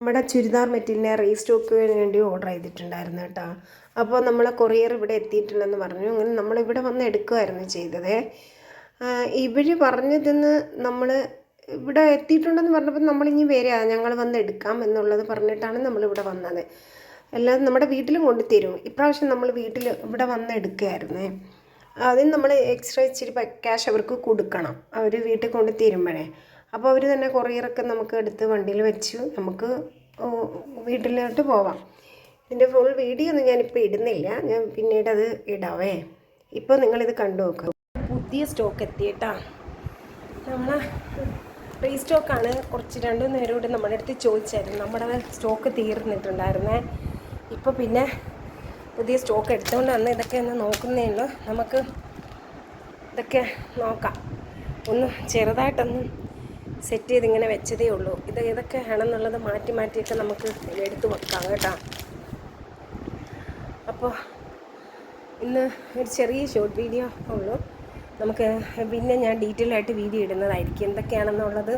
നമ്മുടെ ചുരിദാർ മെറ്റീരിയലിനെ റീസ്റ്റോക്കിന് വേണ്ടി ഓർഡർ ചെയ്തിട്ടുണ്ടായിരുന്നു കേട്ടോ. അപ്പോൾ നമ്മളെ കൊറിയർ ഇവിടെ എത്തിയിട്ടുണ്ടെന്ന് പറഞ്ഞു. അങ്ങനെ നമ്മളിവിടെ വന്ന് എടുക്കുകയായിരുന്നു ചെയ്തത്. ഇവർ പറഞ്ഞതെന്ന് നമ്മൾ ഇവിടെ എത്തിയിട്ടുണ്ടെന്ന് പറഞ്ഞപ്പോൾ നമ്മളിനി വരിക, ഞങ്ങൾ വന്ന് എടുക്കാം എന്നുള്ളത് പറഞ്ഞിട്ടാണ് നമ്മളിവിടെ വന്നത്. അല്ലാതെ നമ്മുടെ വീട്ടിലും കൊണ്ട് തരും. ഇപ്രാവശ്യം നമ്മൾ ഇവിടെ വന്ന് എടുക്കുകയായിരുന്നേ. അതിന് നമ്മൾ എക്സ്ട്രാ ഇച്ചിരി ക്യാഷ് അവർക്ക് കൊടുക്കണം, അവർ വീട്ടിൽ കൊണ്ട് തരുമ്പോഴേ. അപ്പോൾ അവർ തന്നെ കൊറിയറൊക്കെ നമുക്ക് എടുത്ത് വണ്ടിയിൽ വെച്ച് നമുക്ക് വീട്ടിലോട്ട് പോവാം. ഇതിൻ്റെ ഫുൾ വീഡിയോ ഒന്നും ഞാനിപ്പോൾ ഇടുന്നില്ല, ഞാൻ പിന്നീട് അത് ഇടാവേ. ഇപ്പോൾ നിങ്ങളിത് കണ്ടു നോക്കുക. പുതിയ സ്റ്റോക്ക് എത്തിയിട്ടാ, നമ്മൾ റീസ്റ്റോക്കാണ്. കുറച്ച് 2 നേരം കൂടി നമ്മുടെ അടുത്ത് ചോദിച്ചായിരുന്നു. നമ്മുടെ സ്റ്റോക്ക് തീർന്നിട്ടുണ്ടായിരുന്നേ. ഇപ്പോൾ പിന്നെ പുതിയ സ്റ്റോക്ക് എടുത്തുകൊണ്ട് വന്ന് ഇതൊക്കെ ഒന്ന് നോക്കുന്നേ ഉള്ളൂ. നമുക്ക് ഇതൊക്കെ നോക്കാം. ഒന്ന് ചെറുതായിട്ടൊന്ന് സെറ്റ് ചെയ്ത് ഇങ്ങനെ വെച്ചതേ ഉള്ളൂ. ഇത് ഏതൊക്കെ ആണെന്നുള്ളത് മാറ്റിയൊക്കെ നമുക്ക് എടുത്ത് വെക്കാം കേട്ടോ. അപ്പോൾ ഇന്ന് ഒരു ചെറിയ ഷോർട്ട് വീഡിയോ ഉള്ളൂ. നമുക്ക് പിന്നെ ഞാൻ ഡീറ്റെയിൽ ആയിട്ട് വീഡിയോ ഇടുന്നതായിരിക്കും. എന്തൊക്കെയാണെന്നുള്ളത്